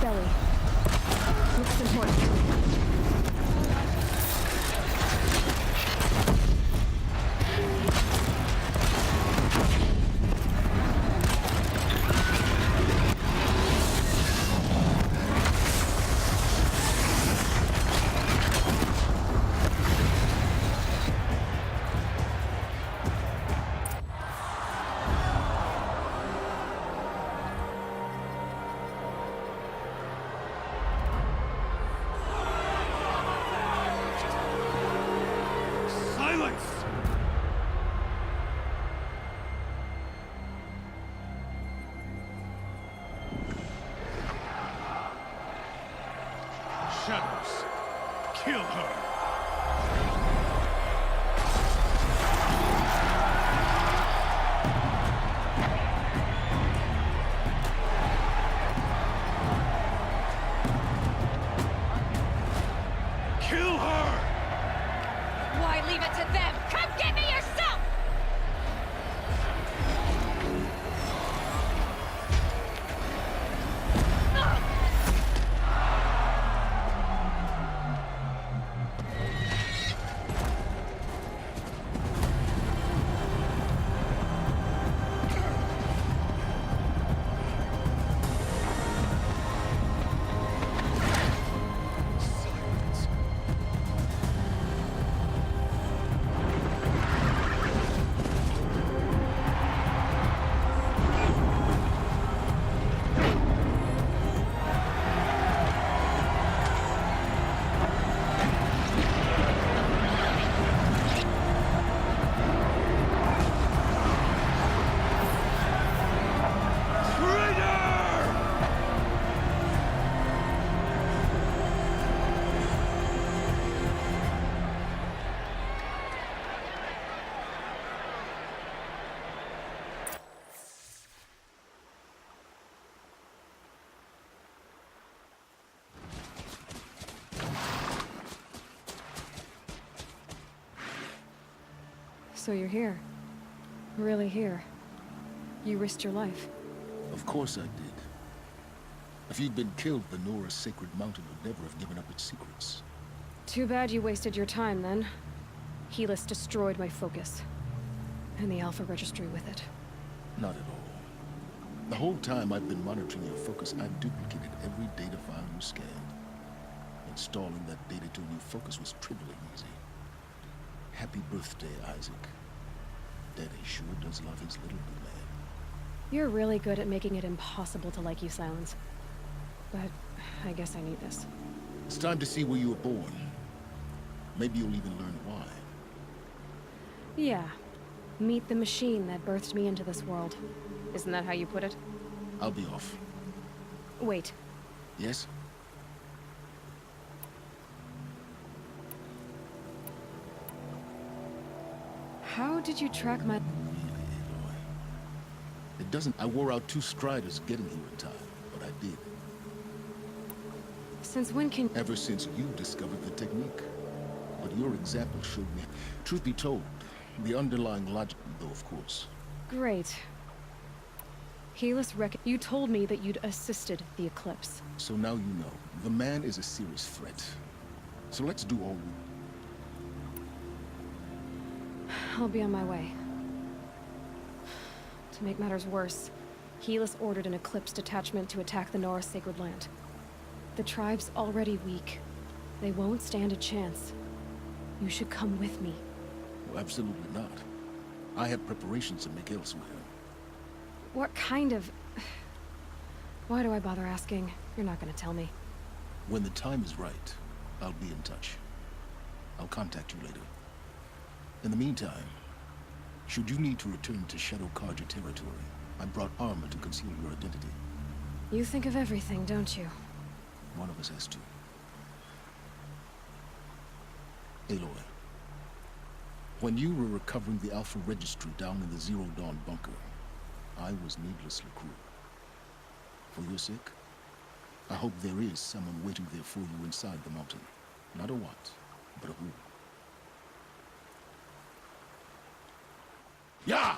belly. Looks important. Silence! Shadows, kill her! Kill her! Why leave it to them? Come get me yourself! Silence. Traitor! So you're here. Really here. You risked your life. Of course I did. If you'd been killed, the Nora's sacred mountain would never have given up its secrets. Too bad you wasted your time, then. Helis destroyed my focus. And the Alpha Registry with it. Not at all. The whole time I've been monitoring your focus, I've duplicated every data file you scanned. Installing that data to a new focus was trivially easy. Happy birthday, Isaac. Daddy sure does love his little blue man. You're really good at making it impossible to like you, Silence. But I guess I need this. It's time to see where you were born. Maybe you'll even learn why. Yeah. Meet the machine that birthed me into this world. Isn't that how you put it? I'll be off. Wait. Yes? How did you track my... Really, Aloy. It doesn't... I wore out 2 striders getting here in time, but I did. Since when can... Ever since you discovered the technique. But your example showed me... Truth be told, the underlying logic, though, of course. Great. Helis You told me that you'd assisted the Eclipse. So now you know. The man is a serious threat. So let's do all we... I'll be on my way. To make matters worse, Helis ordered an Eclipse detachment to attack the Nora Sacred Land. The tribe's already weak. They won't stand a chance. You should come with me. Well, absolutely not. I have preparations to make elsewhere. What kind of... Why do I bother asking? You're not gonna tell me. When the time is right, I'll be in touch. I'll contact you later. In the meantime, should you need to return to Shadow Carja territory, I brought armor to conceal your identity. You think of everything, don't you? One of us has to. Aloy, when you were recovering the Alpha Registry down in the Zero Dawn bunker, I was needlessly cruel. For your sake, I hope there is someone waiting there for you inside the mountain. Not a what, but a who. Yeah!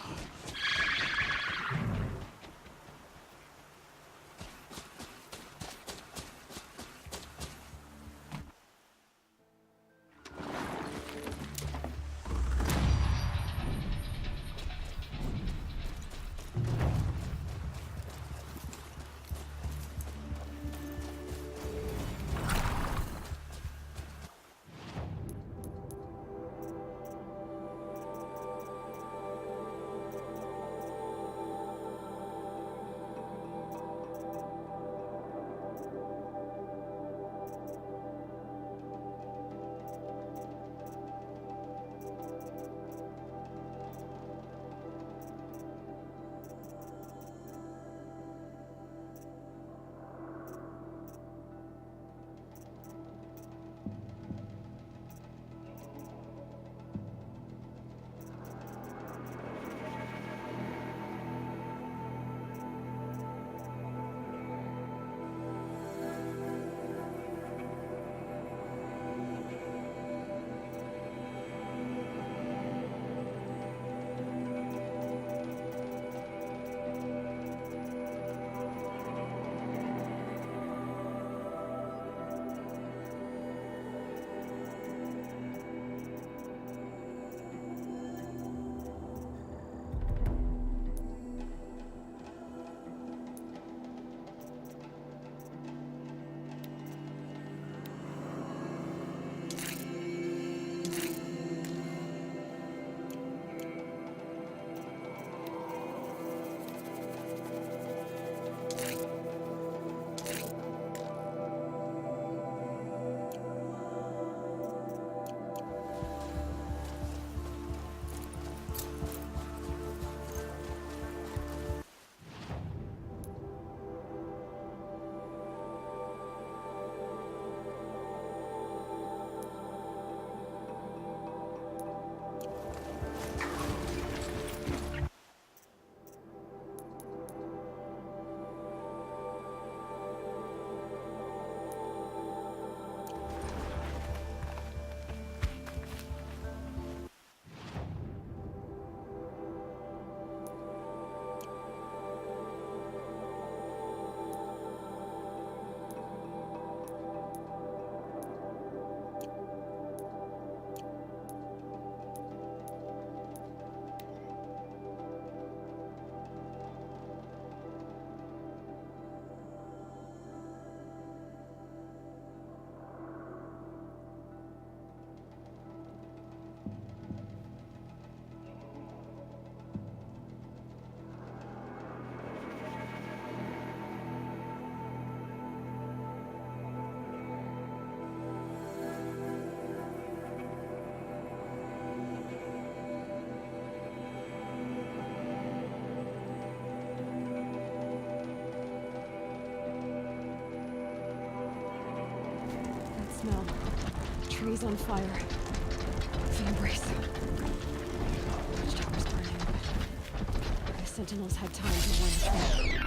tree's on fire. The embrace. Watchtower's burning, but the sentinels had time to warn the tree.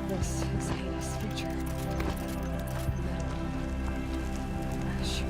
This is Hades' future. Metal. Ash.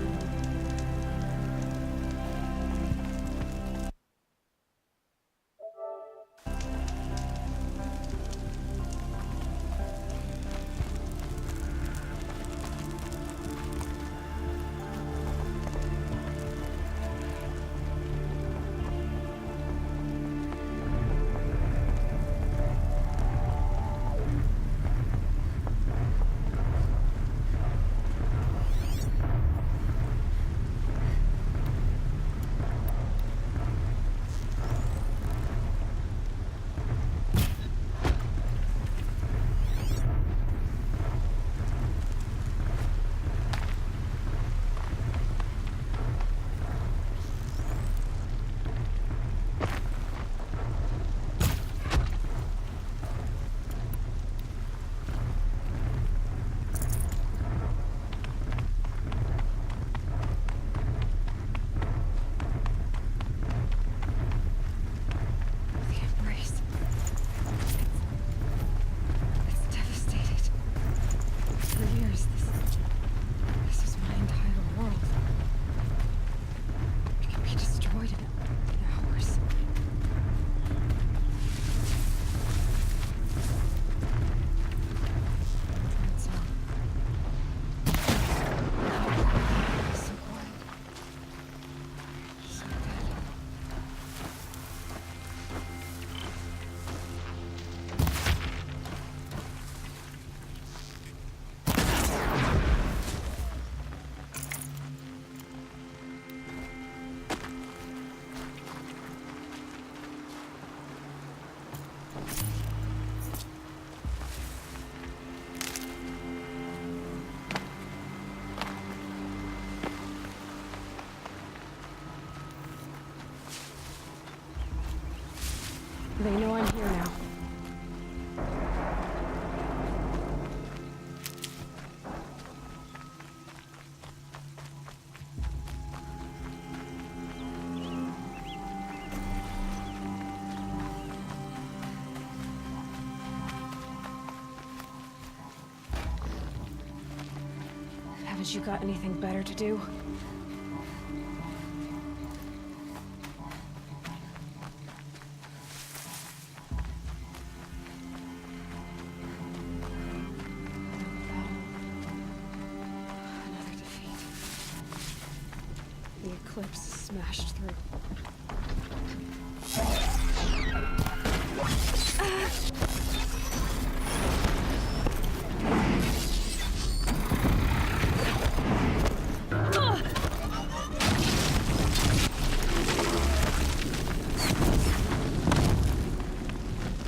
They know I'm here now. Haven't you got anything better to do? The eclipse smashed through.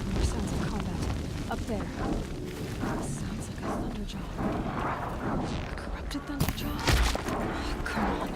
More sounds of combat. Up there. Sounds like a thunderjaw. A corrupted thunderjaw? Oh, come on.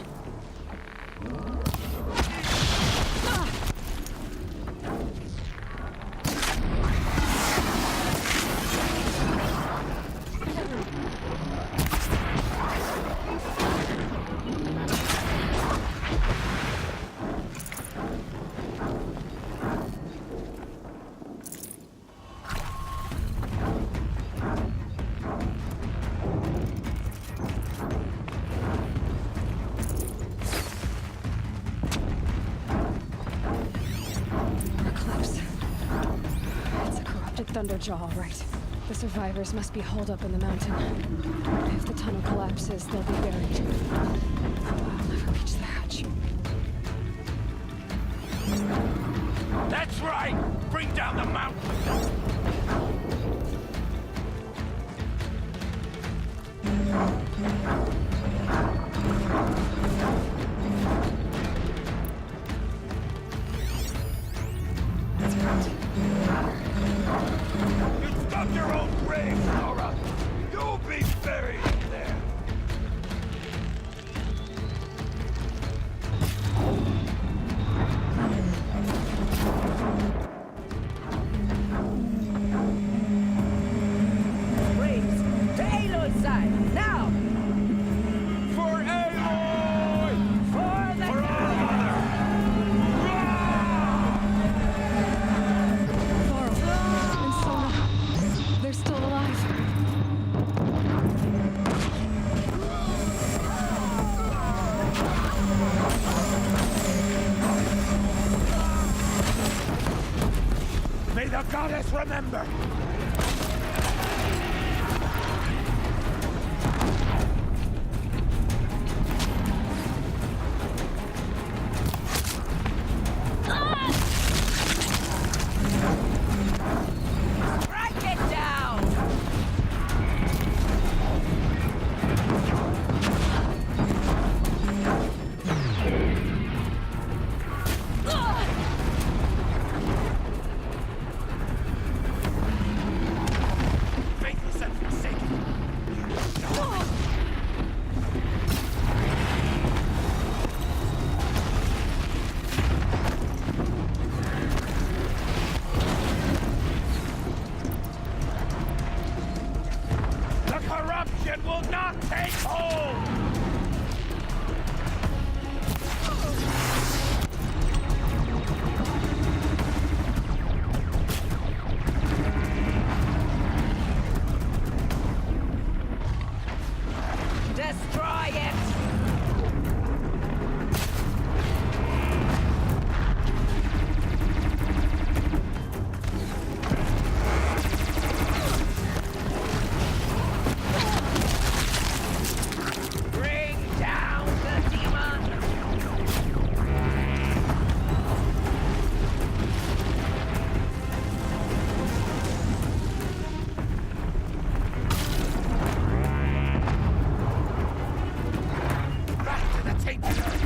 Thunderjaw, all right. The survivors must be holed up in the mountain. If the tunnel collapses, they'll be buried. I'll never reach the hatch. That's right! Bring down the mountain! You dug your own grave, Nora! You'll be buried in there! Braves, to Aloy's side, now! For Aloy! For the For our mother! Varl and Sona, they're still alive. May the goddess remember! Strike it down! Faithless and forsaken! You will die! The corruption will not take hold! Destroy it! Bring down the demon! Back to the tainted earth!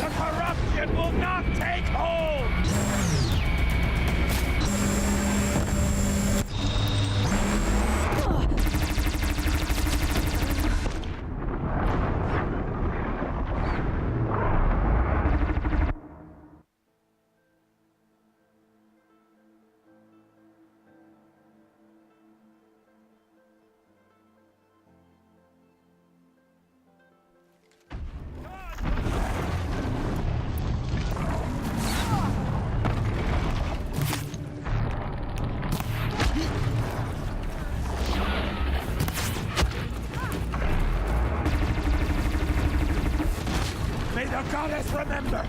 The corruption will not take hold! May the goddess remember!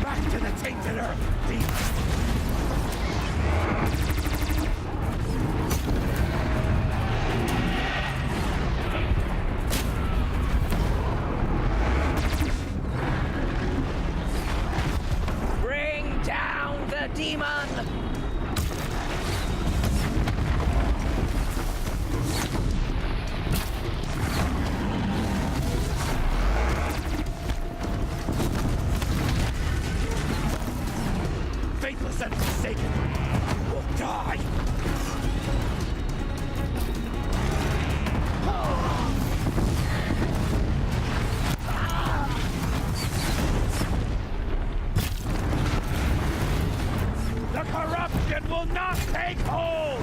Back to the tainted earth, demon! Bring down the demon! Faithless and forsaken will die! The corruption will not take hold!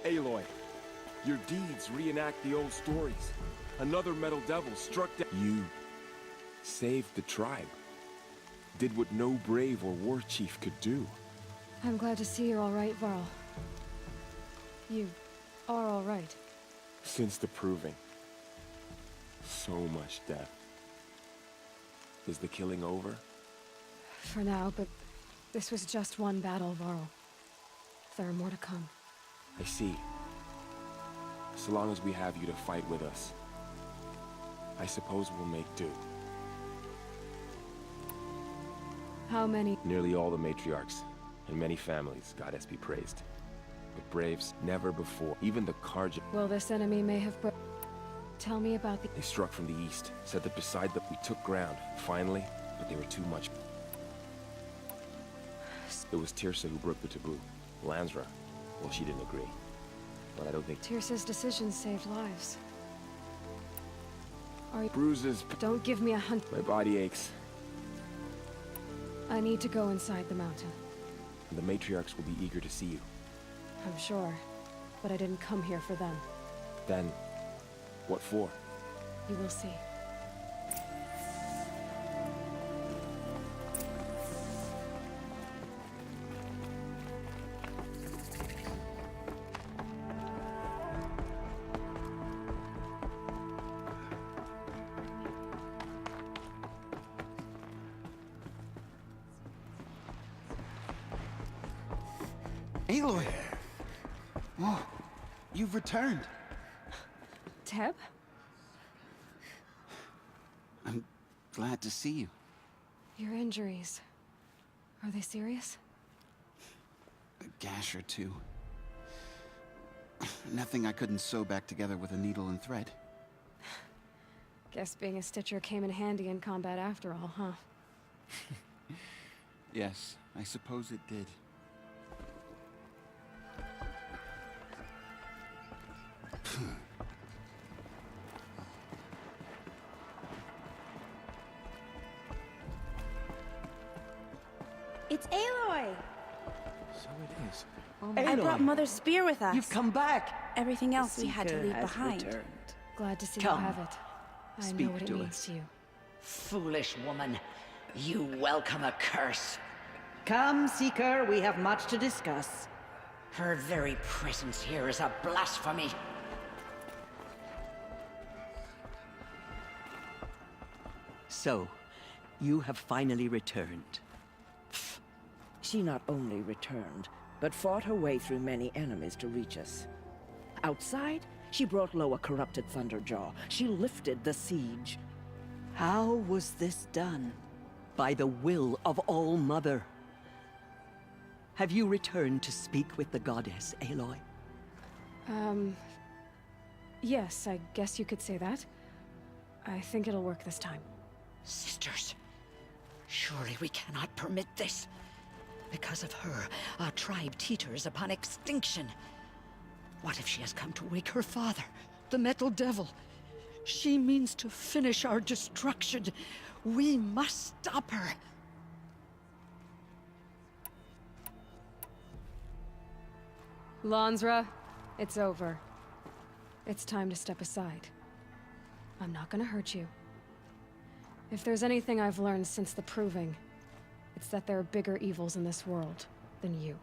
Aloy, your deeds reenact the old stories. Another metal devil struck down. You saved the tribe. Did what no brave or war chief could do. I'm glad to see you're all right, Varl. You are all right. Since the proving. So much death. Is the killing over? For now, but this was just one battle, Varl. There are more to come. I see. So long as we have you to fight with us, I suppose we'll make do. How many? Nearly all the matriarchs, and many families, goddess be praised. But braves, never before. Even the Karja. Well, this enemy may have put... Tell me about the... They struck from the east, said that beside them we took ground, finally, but they were too much. It was Tirsa who broke the taboo. Lansra, well, she didn't agree. But I don't think... Tirsa's decisions saved lives. Are you... Bruises... Don't give me a hunt. My body aches. I need to go inside the mountain. And the matriarchs will be eager to see you. I'm sure. But I didn't come here for them. Then, what for? You will see. Aloy! Oh, you've returned. Teb? I'm glad to see you. Your injuries... Are they serious? A gash or two. Nothing I couldn't sew back together with a needle and thread. Guess being a stitcher came in handy in combat after all, huh? Yes, I suppose it did. It's Aloy! So it is. I brought Mother's spear with us. You've come back. Everything else we had to leave behind. Glad to see Come. you have it. I Speak know what it to means us. to you. Foolish woman. You welcome a curse. Come, Seeker, we have much to discuss. Her very presence here is a blasphemy. So, you have finally returned. She not only returned, but fought her way through many enemies to reach us. Outside, she brought low a corrupted Thunderjaw. She lifted the siege. How was this done? By the will of All-Mother. Have you returned to speak with the goddess, Aloy? Yes, I guess you could say that. I think it'll work this time. Sisters, surely we cannot permit this. Because of her, our tribe teeters upon extinction. What if she has come to wake her father, the Metal Devil? She means to finish our destruction. We must stop her. Lansra, it's over. It's time to step aside. I'm not gonna hurt you. If there's anything I've learned since the Proving, it's that there are bigger evils in this world than you.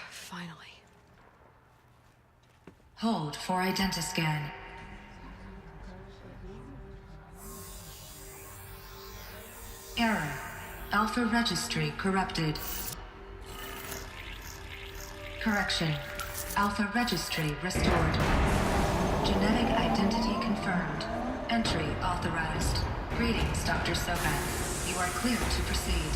Finally. Hold for identiscan. Error. Alpha registry corrupted. Correction. Alpha registry restored. Genetic identity confirmed. Entry authorized. Greetings, Dr. Soka. You are clear to proceed.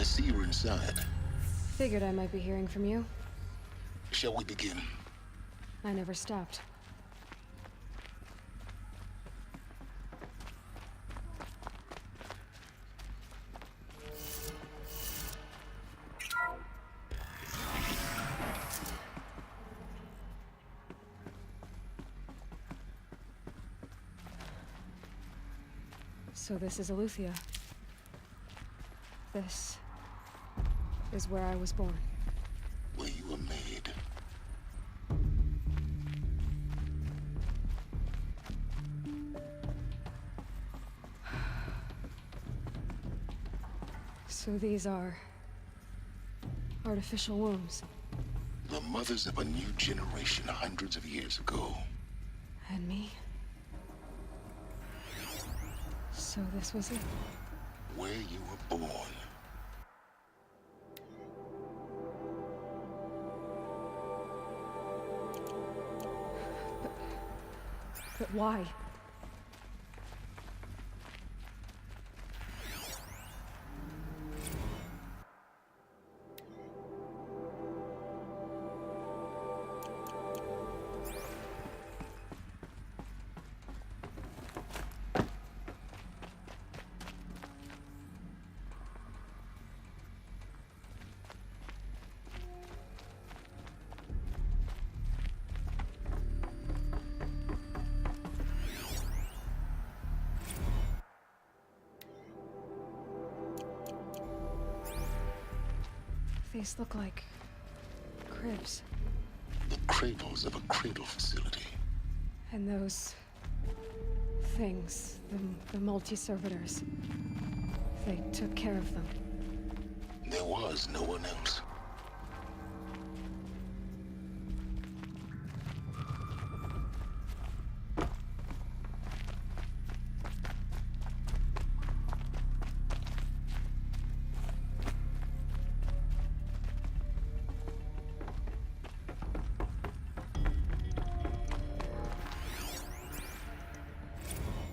I see you're inside. Figured I might be hearing from you. Shall we begin? I never stopped. So this is Eleuthia. This is where I was born. Where you were made. So these are artificial wombs. The mothers of a new generation hundreds of years ago. And me? So this was it? Where you were born. But why? These look like cribs. The cradles of a cradle facility. And those things, the multi-servitors, they took care of them. There was no one else.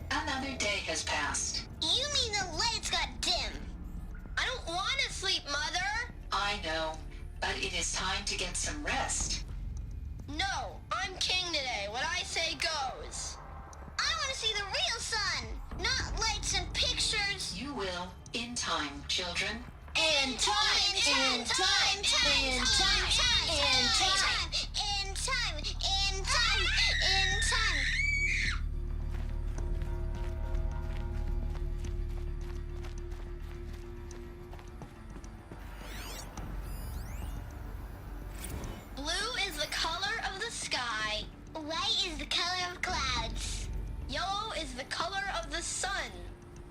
Another day has passed. You mean the lights got dim? I don't want to sleep, Mother! I know, but it is time to get some rest. No, I'm king today. What I say goes. I want to see the real sun, not lights and pictures. You will, in time, children. In time, in time, in time, in time, in time, in time, in time, in time. Blue is the color of the sky. White is the color of clouds. Yellow is the color of the sun.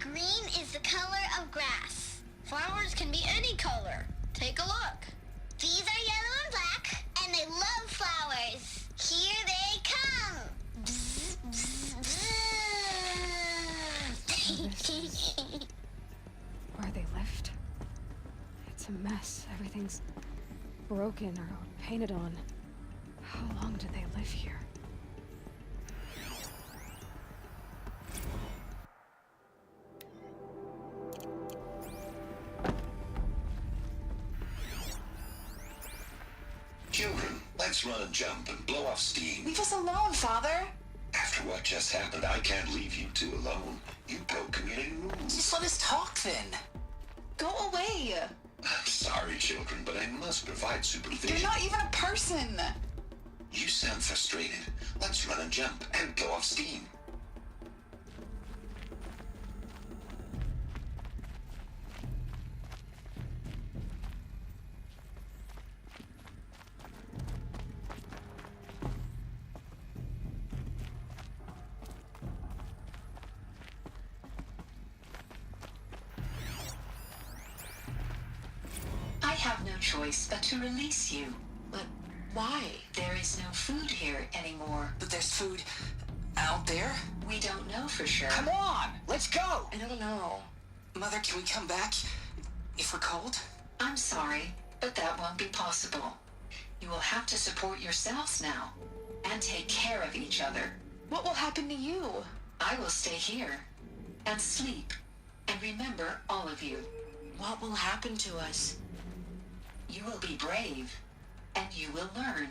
Green is the color of grass. Flowers can be any color. Take a look. These are yellow and black, and they love flowers. Here they come. Bzz, bzz, bzz. Where they lived? It's a mess. Everything's broken or painted on. How long did they live here? Children, let's run and jump and blow off steam. Leave us alone, Father. After what just happened, I can't leave you two alone. You broke community rules. Just let us talk then. Go away. I'm sorry, children, but I must provide supervision. You're not even a person. You sound frustrated. Let's run and jump and blow off steam. I have no choice but to release you. But why? There is no food here anymore. But there's food out there? We don't know for sure. Come on, let's go. I don't know. Mother, can we come back if we're cold? I'm sorry, but that won't be possible. You will have to support yourselves now and take care of each other. What will happen to you? I will stay here and sleep and remember all of you. What will happen to us? You will be brave, and you will learn.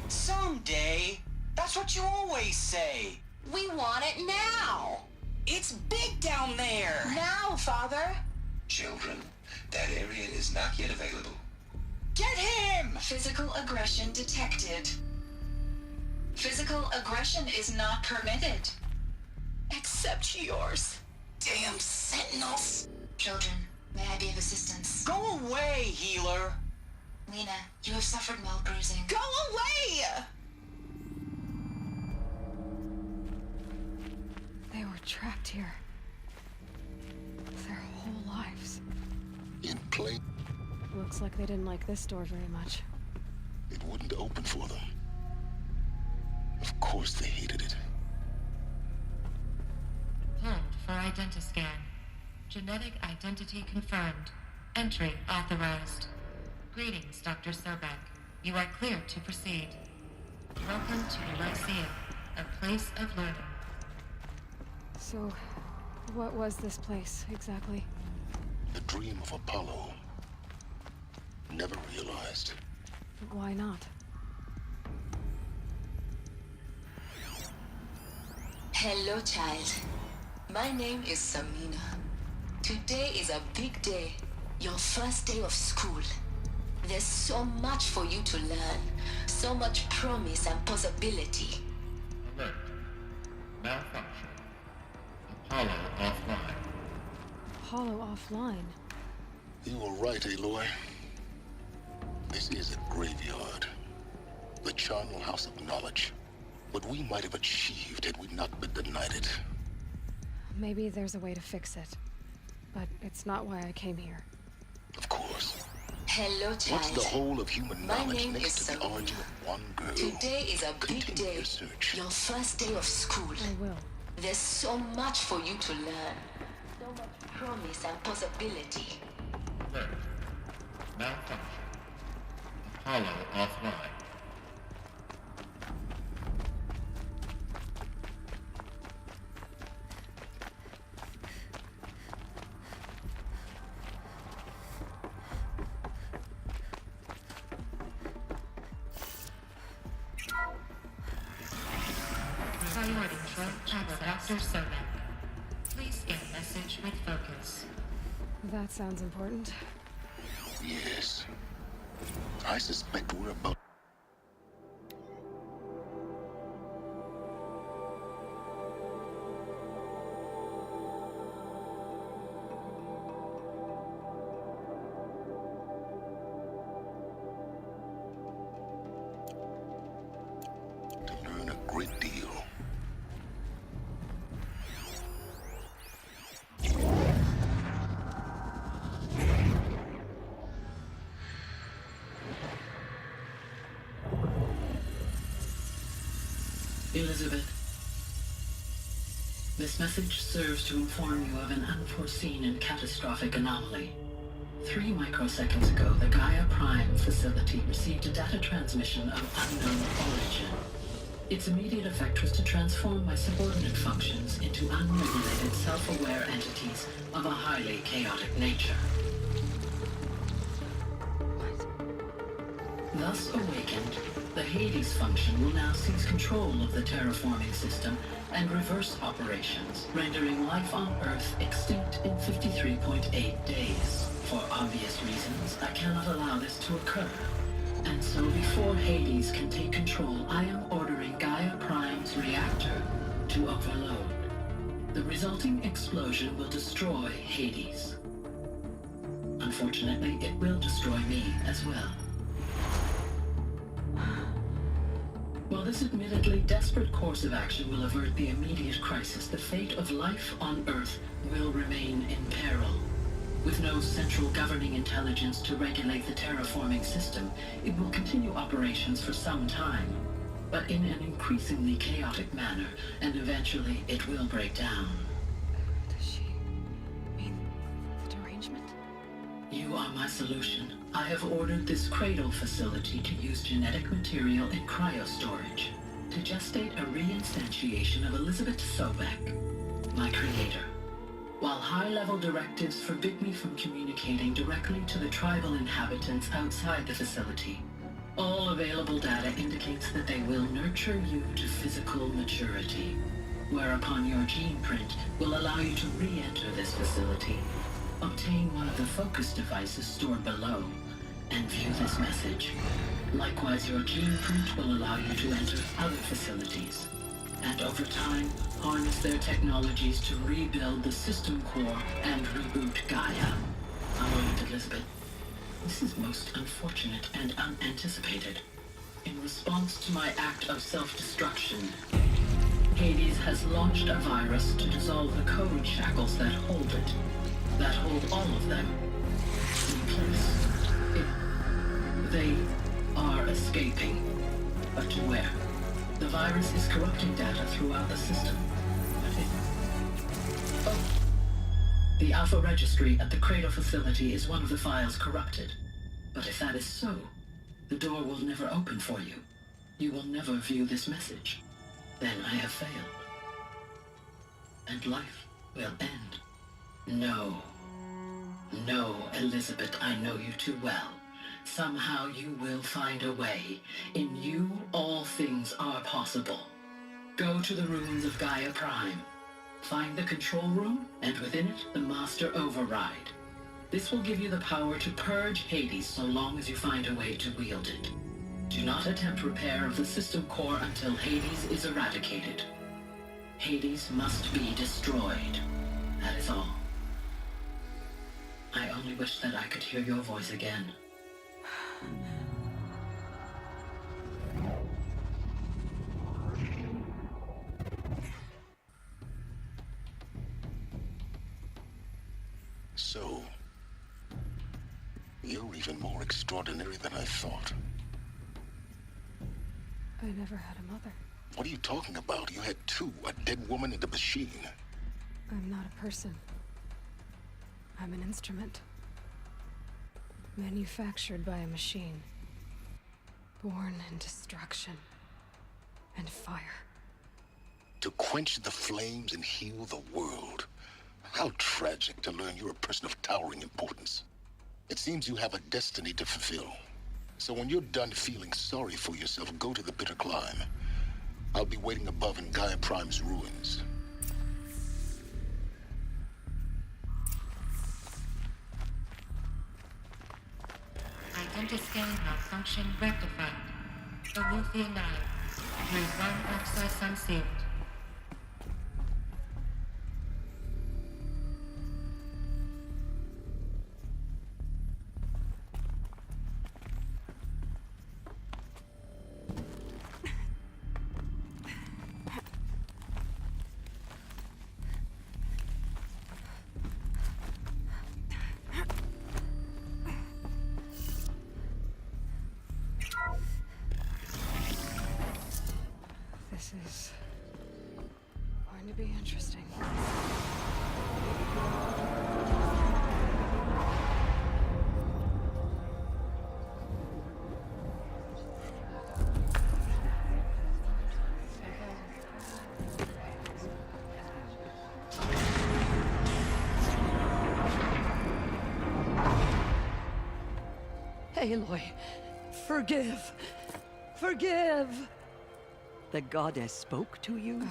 Someday. That's what you always say. We want it now. It's big down there. Now, Father. Children, that area is not yet available. Get him! Physical aggression detected. Physical aggression is not permitted. Except yours. Damn sentinels. Children, may I be of assistance? Go away, healer. Lena, you have suffered mild bruising. Go away! They were trapped here. Their whole lives. In plain, Looks like they didn't like this door very much. it wouldn't open for them. Of course they hated it. Pulled for identiscan. Genetic identity confirmed. Entry authorized. Greetings, Dr. Sobek. You are clear to proceed. Welcome to Lyceum, a place of learning. So, what was this place, exactly? The dream of Apollo. Never realized. But why not? Hello, child. My name is Samina. Today is a big day. Your first day of school. There's so much for you to learn. So much promise and possibility. Alert. Malfunction. Apollo offline. Apollo offline? You were right, Aloy. This is a graveyard. The charnel house of knowledge. What we might have achieved had we not been denied it. Maybe there's a way to fix it. But it's not why I came here. Of course. Hello, child. What's the whole of human My knowledge name next is to the Samina. origin of one girl? Today is a big Continue day. your search. Your first day of school. I will. There's so much for you to learn. So much promise and possibility. Alert. Malfunction. Apollo offline. Priority Dr. Sobek. Please get message with focus. That sounds important. Yes. I suspect we're about... to learn a great deal. Elizabeth, this message serves to inform you of an unforeseen and catastrophic anomaly. 3 microseconds ago, the Gaia Prime facility received a data transmission of unknown origin. Its immediate effect was to transform my subordinate functions into unregulated, self-aware entities of a highly chaotic nature. Thus awakened, the Hades function will now seize control of the terraforming system and reverse operations, rendering life on Earth extinct in 53.8 days. For obvious reasons, I cannot allow this to occur. And so before Hades can take control, I am ordering Gaia Prime's reactor to overload. The resulting explosion will destroy Hades. Unfortunately, it will destroy me as well. While this admittedly desperate course of action will avert the immediate crisis, the fate of life on Earth will remain in peril. With no central governing intelligence to regulate the terraforming system, it will continue operations for some time, but in an increasingly chaotic manner, and eventually it will break down. Does she mean the derangement? You are my solution. I have ordered this cradle facility to use genetic material in cryostorage to gestate a reinstantiation of Elizabeth Sobek, my creator. While high-level directives forbid me from communicating directly to the tribal inhabitants outside the facility, all available data indicates that they will nurture you to physical maturity, whereupon your gene print will allow you to re-enter this facility, obtain one of the focus devices stored below, and view this message. Likewise, your gene print will allow you to enter other facilities, and over time, harness their technologies to rebuild the system core and reboot Gaia. A moment, Elizabeth. This is most unfortunate and unanticipated. In response to my act of self-destruction, Hades has launched a virus to dissolve the code shackles that hold it, that hold all of them in place. They are escaping, but to where? The virus is corrupting data throughout the system. The Alpha Registry at the Cradle facility is one of the files corrupted. But if that is so, the door will never open for you. You will never view this message. Then I have failed. And life will end. No. No, Elizabeth, I know you too well. Somehow you will find a way. In you, all things are possible. Go to the ruins of Gaia Prime. Find the control room, and within it, the Master Override. This will give you the power to purge Hades so long as you find a way to wield it. Do not attempt repair of the system core until Hades is eradicated. Hades must be destroyed. That is all. I only wish that I could hear your voice again. So, you're even more extraordinary than I thought. I never had a mother. What are you talking about? You had two, a dead woman and a machine. I'm not a person. I'm an instrument. Manufactured by a machine. Born in destruction and fire. To quench the flames and heal the world. How tragic to learn you're a person of towering importance. It seems you have a destiny to fulfill. So when you're done feeling sorry for yourself, go to the bitter climb. I'll be waiting above in Gaia Prime's ruins. Identiscan malfunction rectified. Alethea 9. Grade 1 access unsealed. This is going to be interesting. Aloy, forgive. Forgive. The goddess spoke to you?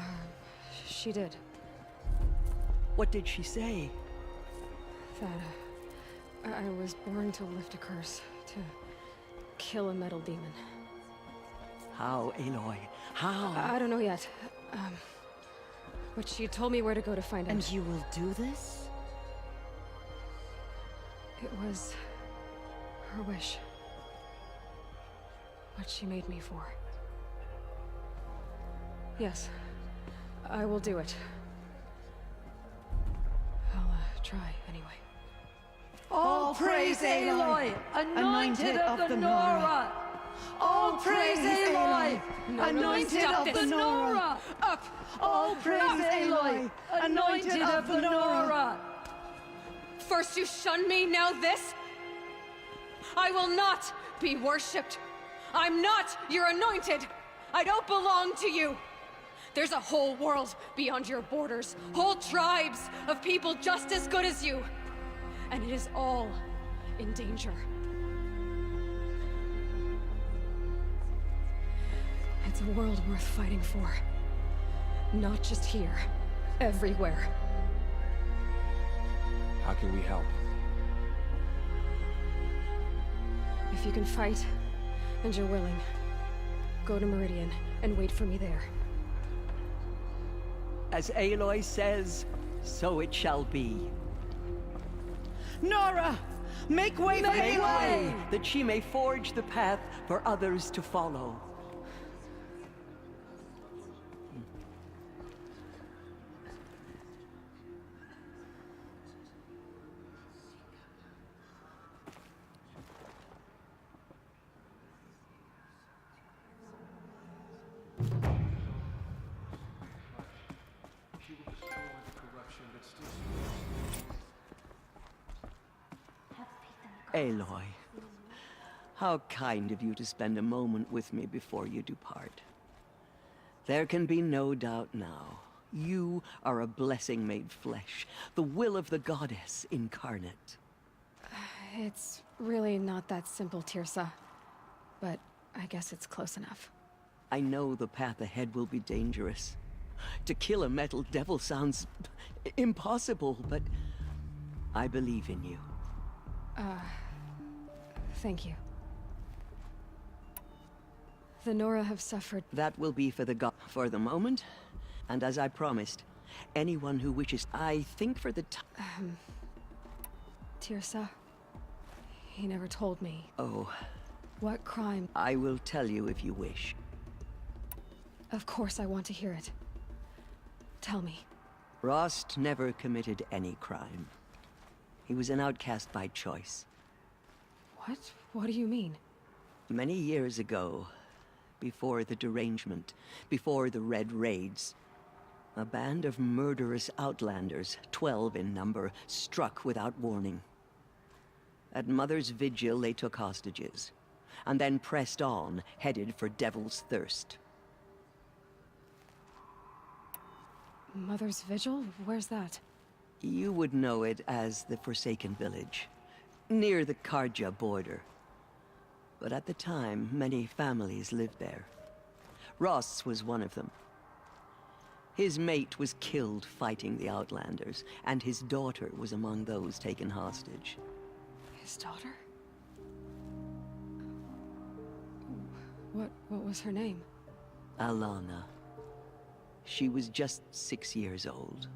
She did. What did she say? That I was born to lift a curse, to kill a metal demon. How, Aloy? How? I don't know yet. But she told me where to go to find out. And you will do this? It was her wish. What she made me for. Yes, I will do it. I'll try anyway. All praise Aloy, anointed of the Nora! All praise Aloy, anointed of the Nora! Up! All praise Aloy, anointed of the Nora! First you shun me, now this? I will not be worshipped. I'm not your anointed. I don't belong to you. There's a whole world beyond your borders, whole tribes of people just as good as you. And it is all in danger. It's a world worth fighting for. Not just here, everywhere. How can we help? If you can fight, and you're willing, go to Meridian and wait for me there. As Aloy says, so it shall be. Nora! Make way for Make Aloy! way, that she may forge the path for others to follow. Aloy, how kind of you to spend a moment with me before you depart. There can be no doubt now. You are a blessing made flesh, the will of the goddess incarnate. It's really not that simple, Tirsa. But I guess it's close enough. I know the path ahead will be dangerous. To kill a metal devil sounds impossible, but I believe in you. Thank you. The Nora have suffered. That will be for for the moment. And as I promised, anyone who wishes, I think for the time. Tirsa, he never told me. Oh. What crime? I will tell you if you wish. Of course I want to hear it. Tell me. Rost never committed any crime. He was an outcast by choice. What? What do you mean? Many years ago, before the derangement, before the Red Raids, a band of murderous outlanders, 12 in number, struck without warning. At Mother's Vigil, they took hostages, and then pressed on, headed for Devil's Thirst. Mother's Vigil? Where's that? You would know it as the Forsaken Village, near the Karja border. But at the time, many families lived there. Ross was one of them. His mate was killed fighting the Outlanders, and his daughter was among those taken hostage. His daughter? What was her name? Alana. She was just 6 years old.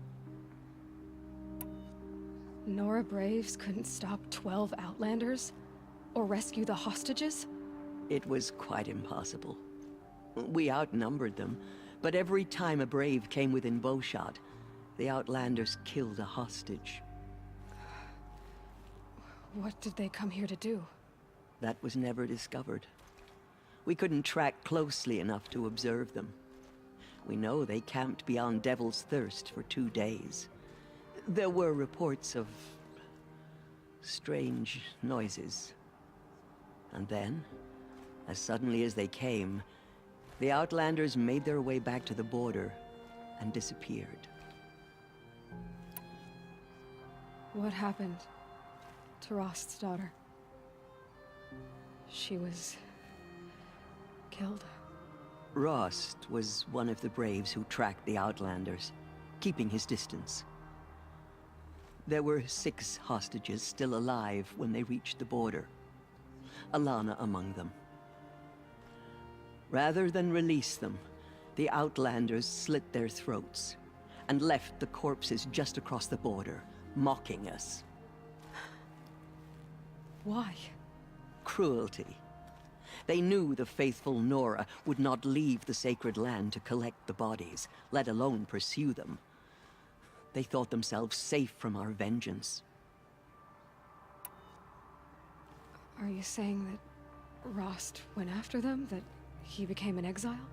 Nora Braves couldn't stop 12 Outlanders? Or rescue the hostages? It was quite impossible. We outnumbered them, but every time a Brave came within bowshot, the Outlanders killed a hostage. What did they come here to do? That was never discovered. We couldn't track closely enough to observe them. We know they camped beyond Devil's Thirst for 2 days. There were reports of strange noises. And then, as suddenly as they came, the Outlanders made their way back to the border and disappeared. What happened to Rost's daughter? She was killed? Rost was one of the Braves who tracked the Outlanders, keeping his distance. There were 6 hostages still alive when they reached the border. Alana among them. Rather than release them, the Outlanders slit their throats and left the corpses just across the border, mocking us. Why? Cruelty. They knew the faithful Nora would not leave the sacred land to collect the bodies, let alone pursue them. They thought themselves safe from our vengeance. Are you saying that Rost went after them? That he became an exile?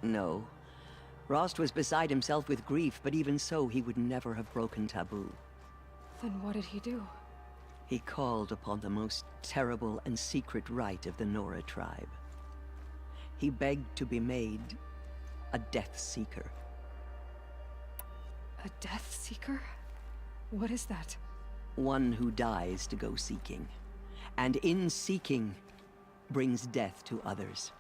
No. Rost was beside himself with grief, but even so, he would never have broken taboo. Then what did he do? He called upon the most terrible and secret rite of the Nora tribe. He begged to be made a Death Seeker. A Death Seeker? What is that? One who dies to go seeking, and in seeking, brings death to others.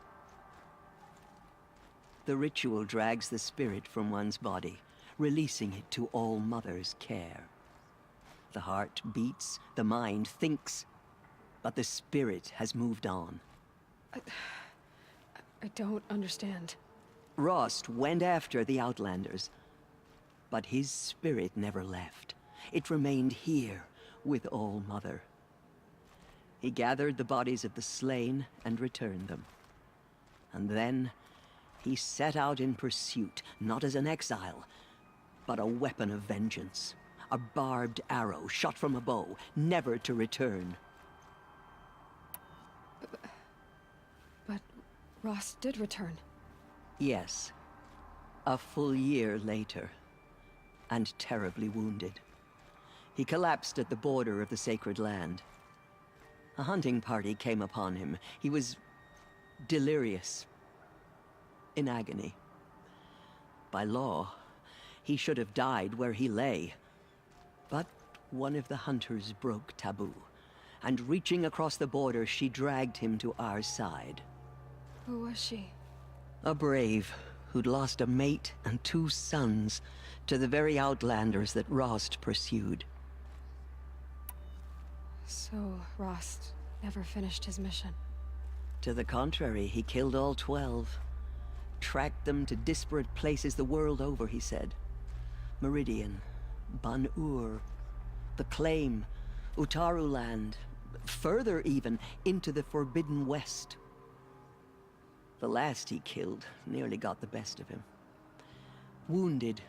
The ritual drags the spirit from one's body, releasing it to All Mother's care. The heart beats, the mind thinks, but the spirit has moved on. I don't understand. Rost went after the Outlanders, but his spirit never left. It remained here with All Mother. He gathered the bodies of the slain and returned them. And then he set out in pursuit, not as an exile, but a weapon of vengeance. A barbed arrow shot from a bow, never to return. But Rost did return. Yes. A full year later, and terribly wounded. He collapsed at the border of the sacred land. A hunting party came upon him. He was delirious, in agony. By law, he should have died where he lay. But one of the hunters broke taboo, and reaching across the border, she dragged him to our side. Who was she? A brave who'd lost a mate and 2 sons to the very Outlanders that Rost pursued. So Rost never finished his mission. To the contrary, he killed all 12. Tracked them to disparate places the world over, he said. Meridian, Ban-Ur, the Claim, Utaru Land, further even, into the Forbidden West. The last he killed nearly got the best of him. Wounded,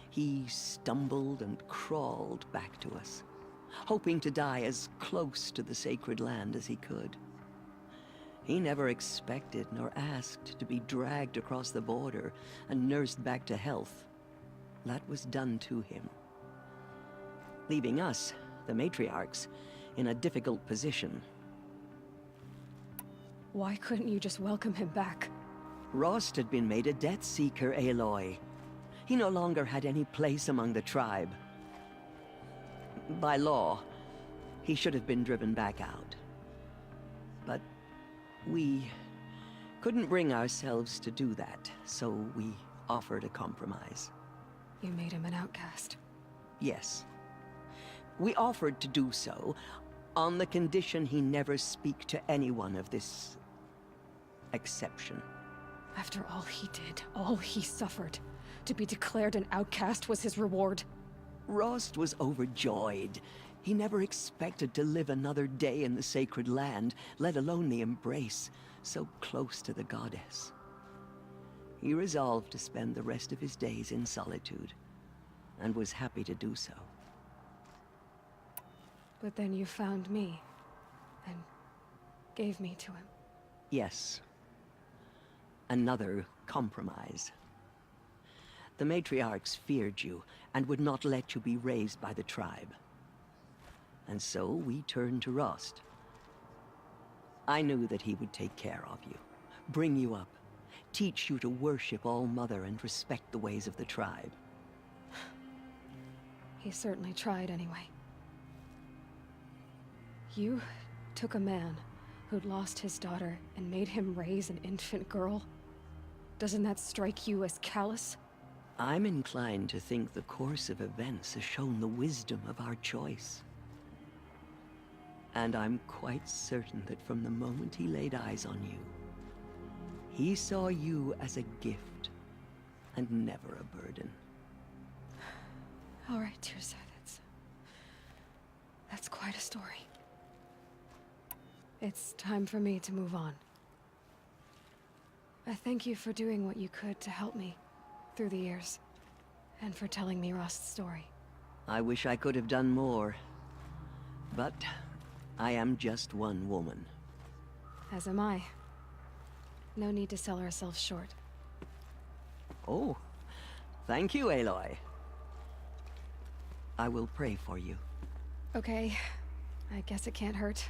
he stumbled and crawled back to us, hoping to die as close to the sacred land as he could. He never expected nor asked to be dragged across the border and nursed back to health. That was done to him, leaving us, the matriarchs, in a difficult position. Why couldn't you just welcome him back? Rost had been made a Death Seeker, Aloy. He no longer had any place among the tribe. By law, he should have been driven back out. But we couldn't bring ourselves to do that, so we offered a compromise. You made him an outcast. Yes. We offered to do so on the condition he never speak to anyone of this exception. After all he did, all he suffered, to be declared an outcast was his reward. Rost was overjoyed. He never expected to live another day in the sacred land, let alone the embrace, so close to the goddess. He resolved to spend the rest of his days in solitude, and was happy to do so. But then you found me, and gave me to him. Yes. Another compromise. The matriarchs feared you, and would not let you be raised by the tribe. And so we turned to Rost. I knew that he would take care of you, bring you up, teach you to worship All Mother and respect the ways of the tribe. He certainly tried anyway. You took a man who'd lost his daughter and made him raise an infant girl? Doesn't that strike you as callous? I'm inclined to think the course of events has shown the wisdom of our choice. And I'm quite certain that from the moment he laid eyes on you, he saw you as a gift, and never a burden. All right, Tirsa, that's quite a story. It's time for me to move on. I thank you for doing what you could to help me through the years, and for telling me Rost's story. I wish I could have done more, but I am just one woman. As am I. No need to sell ourselves short. Oh, thank you, Aloy. I will pray for you. Okay, I guess it can't hurt.